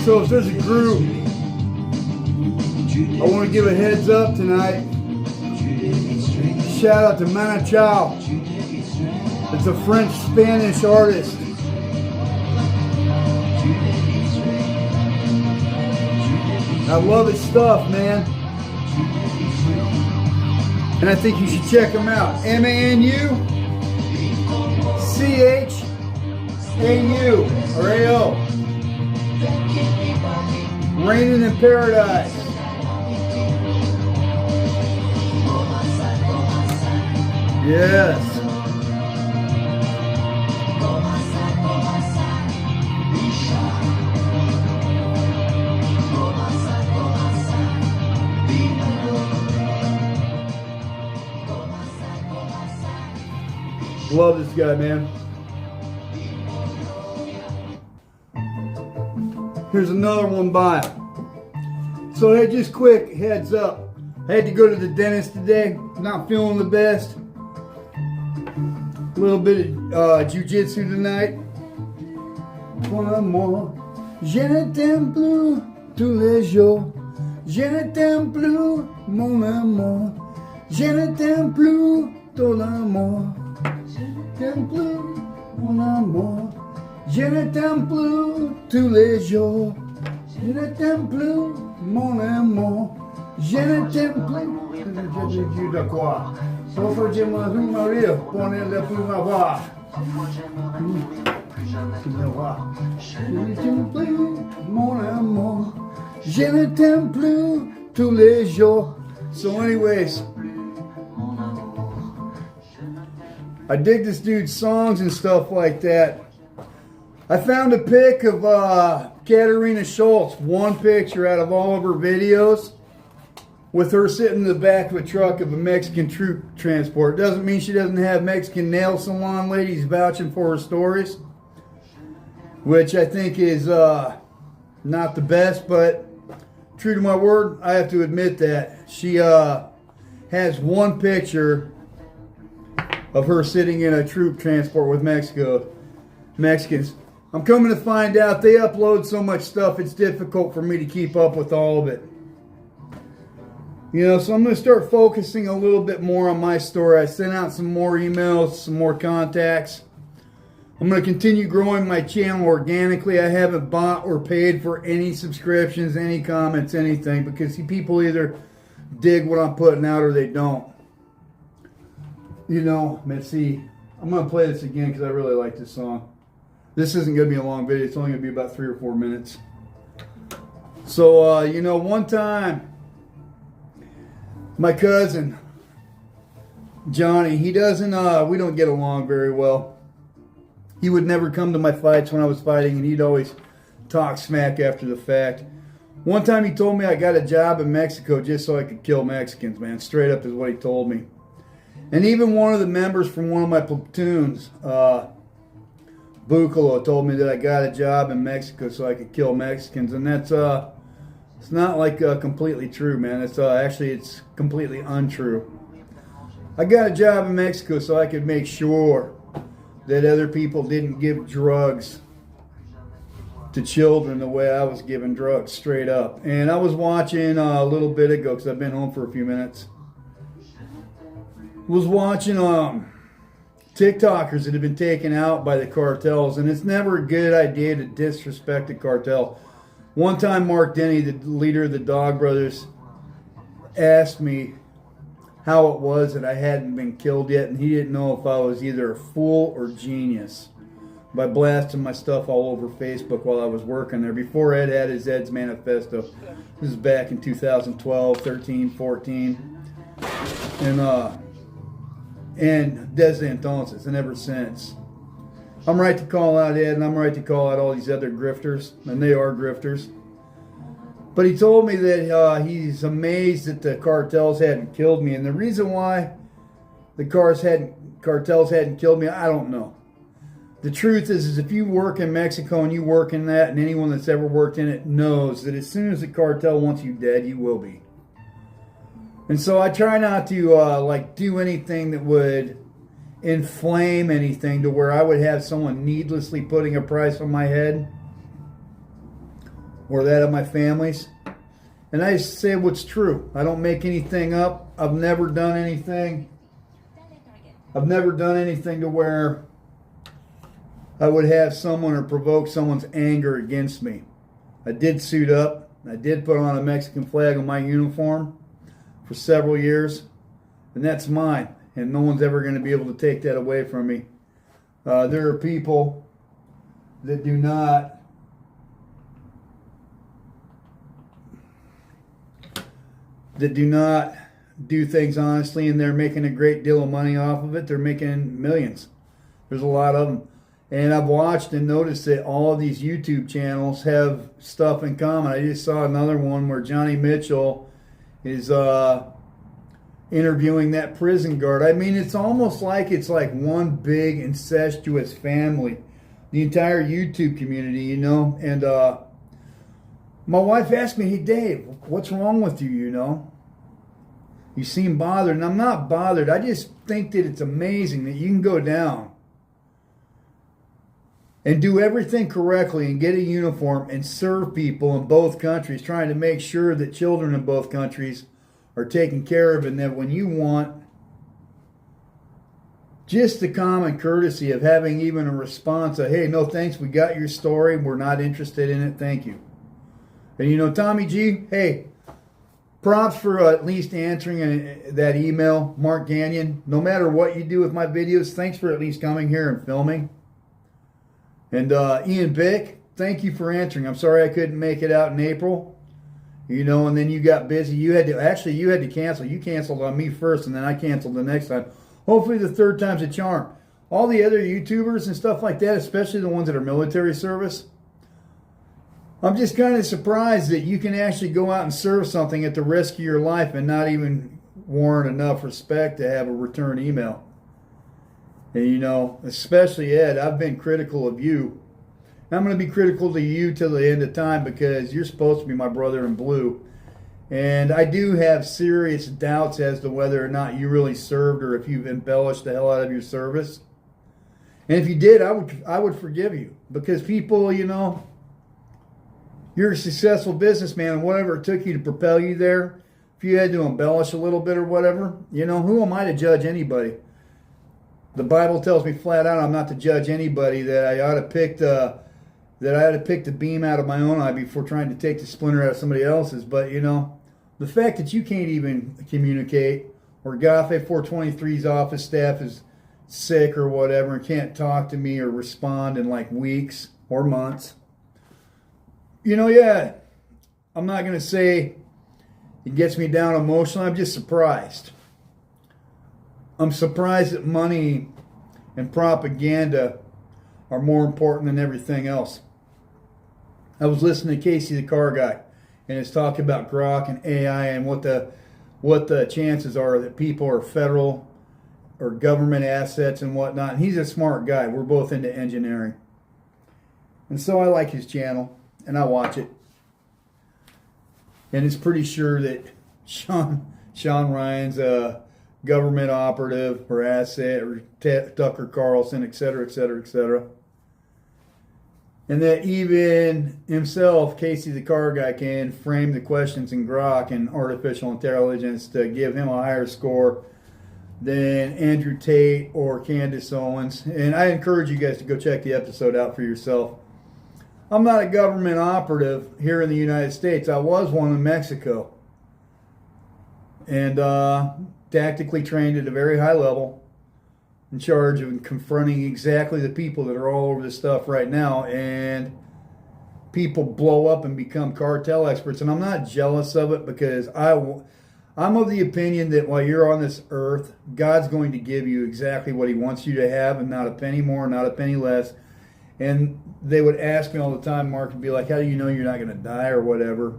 So if there's a group I want to give a heads up tonight, shout out to Manu Chao. It's a French-Spanish artist. I love his stuff, man. And I think you should check him out. Manu Chau or A-O. Raining in Paradise. Yes. Love this guy, man. Here's another one by him. So hey, just quick heads up. I had to go to the dentist today. Not feeling the best. A little bit of jiu-jitsu tonight. One more. Je ne t'aime plus tous les jours. Je ne t'aime plus, mon amour. Je ne t'aime plus, ton amour. Je ne t'aime plus, mon amour. Je ne t'aime plus tous les jours. Je ne t'aime plus, mon amour. Je ne t'aime plus. Je dis de quoi? Sauf que je me marie pour ne plus m'avoir. Je ne t'aime plus, mon amour. Je ne t'aime plus tous les jours. So anyways, I dig this dude's songs and stuff like that. I found a pic of Katarina Schulz, one picture out of all of her videos, with her sitting in the back of a truck of a Mexican troop transport. Doesn't mean she doesn't have Mexican nail salon ladies vouching for her stories, which I think is not the best, but true to my word, I have to admit that. She has one picture of her sitting in a troop transport with Mexicans. I'm coming to find out they upload so much stuff, it's difficult for me to keep up with all of it. You know, so I'm going to start focusing a little bit more on my story. I sent out some more emails, some more contacts. I'm going to continue growing my channel organically. I haven't bought or paid for any subscriptions, any comments, anything, because people either dig what I'm putting out or they don't. You know, let's see. I'm going to play this again because I really like this song. This isn't going to be a long video. It's only going to be about 3 or 4 minutes. So, you know, one time, my cousin, Johnny, he doesn't, we don't get along very well. He would never come to my fights when I was fighting, and he'd always talk smack after the fact. One time he told me I got a job in Mexico just so I could kill Mexicans, man. Straight up is what he told me. And even one of the members from one of my platoons, Bucalo, told me that I got a job in Mexico so I could kill Mexicans. And that's, it's not like completely true, man. It's actually, it's completely untrue. I got a job in Mexico so I could make sure that other people didn't give drugs to children the way I was giving drugs, straight up. And I was watching a little bit ago, because I've been home for a few minutes, was watching TikTokers that have been taken out by the cartels, and it's never a good idea to disrespect the cartel. One time Mark Denny, the leader of the Dog Brothers, asked me how it was that I hadn't been killed yet, and he didn't know if I was either a fool or genius by blasting my stuff all over Facebook while I was working there, before Ed had his Ed's Manifesto. This is back in 2012, 13, 14. And desde entonces, and ever since. I'm right to call out Ed, and I'm right to call out all these other grifters, and they are grifters. But he told me that he's amazed that the cartels hadn't killed me, and the reason why the cartels hadn't killed me, I don't know. The truth is if you work in Mexico and you work in that, and anyone that's ever worked in it knows that as soon as the cartel wants you dead, you will be. And so I try not to do anything that would inflame anything to where I would have someone needlessly putting a price on my head, or that of my family's. And I just say what's true. I don't make anything up. I've never done anything. I've never done anything to where I would have someone or provoke someone's anger against me. I did suit up. I did put on a Mexican flag on my uniform for several years. And that's mine. And no one's ever going to be able to take that away from me. There are people that do not do things honestly, and they're making a great deal of money off of it. They're making millions. There's a lot of them. And I've watched and noticed that all of these YouTube channels have stuff in common. I just saw another one where Johnny Mitchell is interviewing that prison guard. I mean, it's almost like it's like one big incestuous family. The entire YouTube community, you know. And my wife asked me, "Hey, Dave, what's wrong with you, you know? You seem bothered." And I'm not bothered. I just think that it's amazing that you can go down and do everything correctly and get a uniform and serve people in both countries, trying to make sure that children in both countries are taken care of, and that when you want just the common courtesy of having even a response of, "Hey, no thanks, we got your story, we're not interested in it, thank you." And you know, Tommy G, hey, props for at least answering that email. Mark Gyon, no matter what you do with my videos, thanks for at least coming here and filming. And Ian Bick, thank you for answering. I'm sorry I couldn't make it out in April. You know, and then you got busy. You had to cancel. You canceled on me first, and then I canceled the next time. Hopefully the third time's a charm. All the other YouTubers and stuff like that, especially the ones that are military service, I'm just kind of surprised that you can actually go out and serve something at the risk of your life and not even warrant enough respect to have a return email. And you know, especially Ed, I've been critical of you. I'm going to be critical to you till the end of time because you're supposed to be my brother in blue. And I do have serious doubts as to whether or not you really served or if you've embellished the hell out of your service. And if you did, I would forgive you. Because people, you know, you're a successful businessman, and whatever it took you to propel you there, if you had to embellish a little bit or whatever, you know, who am I to judge anybody? The Bible tells me flat out I'm not to judge anybody, that I ought to pick the beam out of my own eye before trying to take the splinter out of somebody else's. But, you know, the fact that you can't even communicate, or Gafe 423's office staff is sick or whatever and can't talk to me or respond in like weeks or months. You know, yeah, I'm not going to say it gets me down emotionally. I'm just surprised. I'm surprised that money and propaganda are more important than everything else. I was listening to Casey the Car Guy, and it's talking about Grok and AI and what the chances are that people are federal or government assets and whatnot. And he's a smart guy. We're both into engineering. And so I like his channel, and I watch it. And it's pretty sure that Sean Ryan's a government operative or asset, or Tucker Carlson, etc., etc., etc. And that even himself, Casey the Car Guy, can frame the questions in Grok and artificial intelligence to give him a higher score than Andrew Tate or Candace Owens. And I encourage you guys to go check the episode out for yourself. I'm not a government operative here in the United States. I was one in Mexico. And tactically trained at a very high level, in charge of confronting exactly the people that are all over this stuff right now, and people blow up and become cartel experts. And I'm not jealous of it, because I'm of the opinion that while you're on this earth, God's going to give you exactly what he wants you to have, and not a penny more, not a penny less. And they would ask me all the time, Mark, would be like, how do you know you're not going to die or whatever?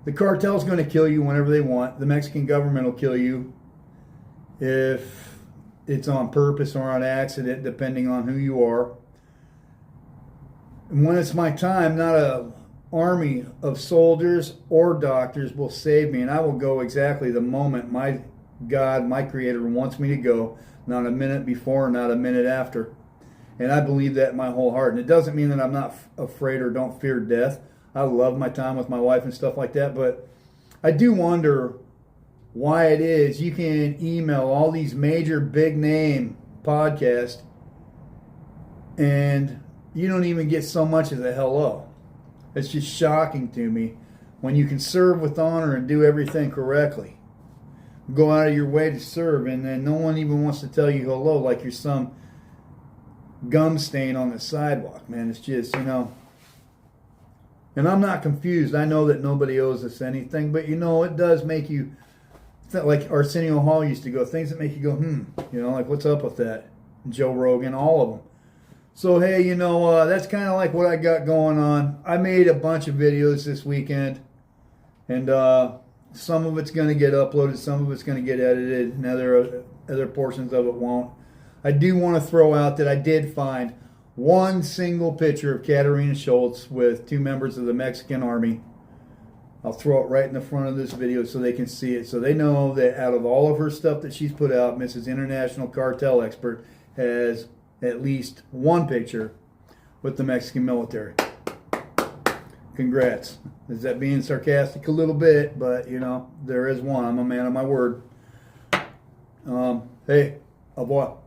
The cartel's going to kill you whenever they want. The Mexican government will kill you if it's on purpose or on accident, depending on who you are. And when it's my time, not an army of soldiers or doctors will save me, and I will go exactly the moment my God, my Creator, wants me to go, not a minute before, not a minute after. And I believe that in my whole heart. And it doesn't mean that I'm not afraid or don't fear death. I love my time with my wife and stuff like that, but I do wonder why it is you can email all these major big name podcasts and you don't even get so much as a hello. It's just shocking to me when you can serve with honor and do everything correctly. Go out of your way to serve, and then no one even wants to tell you hello like you're some gum stain on the sidewalk, man. It's just, and I'm not confused. I know that nobody owes us anything, but it does make you, like Arsenio Hall used to go, things that make you go, like what's up with that? Joe Rogan, all of them. So, hey, that's kind of like what I got going on. I made a bunch of videos this weekend, and some of it's going to get uploaded, some of it's going to get edited, and other portions of it won't. I do want to throw out that I did find one single picture of Katarina Schulz with 2 members of the Mexican Army. I'll throw it right in the front of this video so they can see it, so they know that out of all of her stuff that she's put out, Mrs. International Cartel Expert has at least one picture with the Mexican military. Congrats. Is that being sarcastic a little bit? But, there is one. I'm a man of my word. Hey, au revoir.